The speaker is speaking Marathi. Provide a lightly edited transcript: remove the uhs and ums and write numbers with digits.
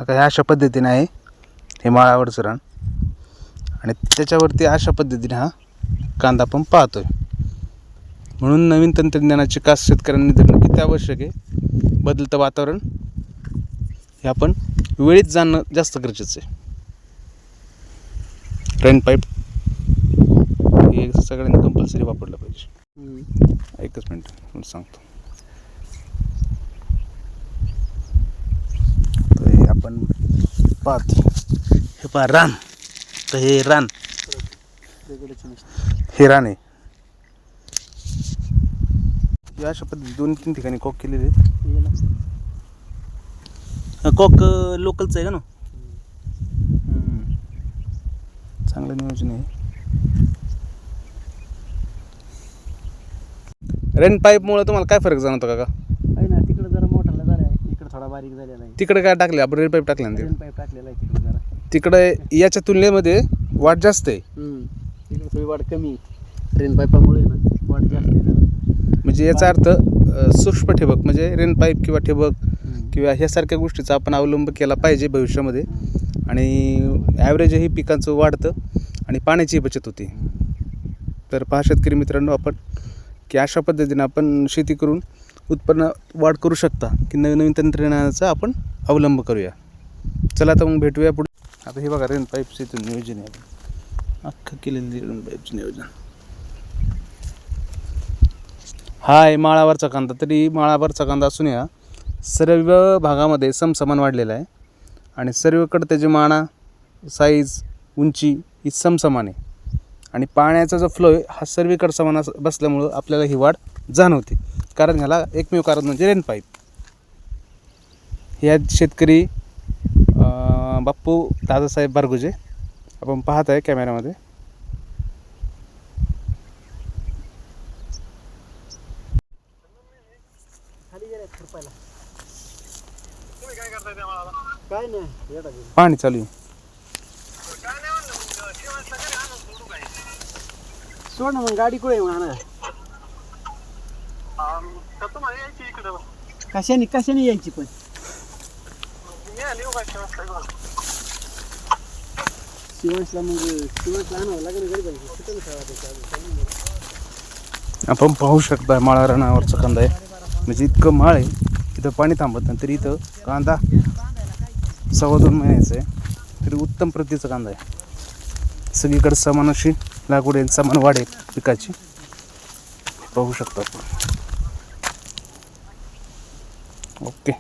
आता ह्या अशा पद्धतीने आहे हे माळावरचं रान आणि त्याच्यावरती अशा पद्धतीने हा कांदा आपण पाहतोय. म्हणून नवीन तंत्रज्ञानाची कास शेतकऱ्यांनी धरणं किती आवश्यक आहे. बदलतं वातावरण हे आपण वेळीच जाणं जास्त गरजेचं आहे. रेन पाईप हे सगळ्यांनी कंपल्सरी वापरलं पाहिजे. एकच मिनिट सांगतो. तर हे आपण पाहतो हे पहा रान. तर हे रान हे रान आहे. हे अशा पद्धती 2-3 ठिकाणी कॉक केलेले आहेत. कॉक लोकलचं आहे का ना. चांगलं नियोजन आहे. रेन पाईपमुळे तुम्हाला काय फरक जाणवतो काका? आहे ना, तिकडे जरा मोठाला झाला आहे, इकडे थोडा बारीक झालेला आहे. तिकडे काय टाकले आपण? रेन पाईप टाकले ना. रेन पाईप टाकलेला आहे तिकडे जरा. तिकडे याच्या तुलनेमध्ये वाढ जास्त आहे. तिकडे थोडी वाढ कमी आहे. रेन पाईपामुळे ना वाढ जास्त आहे जरा. म्हणजे याचा अर्थ सूक्ष्म ठिबक म्हणजे रेन पाईप किंवा ठिबक किंवा ह्यासारख्या गोष्टीचा आपण अवलंब केला पाहिजे भविष्यामध्ये. आणि ॲव्हरेजही पिकांचं वाढतं आणि पाण्याची बचत होती. तर पहा शेतकरी मित्रांनो, आपण की अशा पद्धतीने आपण शेती करून उत्पन्न वाढ करू शकता की नवीन नवीन तंत्रज्ञानाचा आपण अवलंब करूया. चला आता मग भेटूया पुढे. आता हे बघा रेन पाईपचं इथून नियोजन आहे. अख्खं केलेलं रेन पाईपचं नियोजन. हा आहे माळावरचा कांदा. तरी माळावरचा कांदा असून या सर्व भागामध्ये समसमान वाढलेला आहे आणि सर्वकडे त्याची माना साईज उंची ही समसमान आहे. आणि पाण्याचा जो फ्लो आहे हा सर्वीकडे समान बसल्यामुळं आपल्याला ही वाढ जाणवते. कारण ह्याला एकमेव कारण म्हणजे रेन पाईप. ह्या शेतकरी बाप्पू दादासाहेब बारगुजे आपण पाहत आहे कॅमेऱ्यामध्ये. काय नाही पाणी चालू आहे. सोड ना मग, गाडी कुठे म्हणा. कशाने यायची पण शिवांशला मग शिवांशला आणावं लागेल घरी. आपण पाहू शकता माळा रानावरचा कांदा आहे. म्हणजे इतकं माळ आहे इथं पाणी थांबत नाही. तरी इथं कांदा 2.25 महिन्याचा आहे. तरी उत्तम प्रतीचा कांदा आहे. सगळीकडे समान अशी लागवड आहे, समान वाढ आहे पिकाची. पाहू शकता आपण. ओके.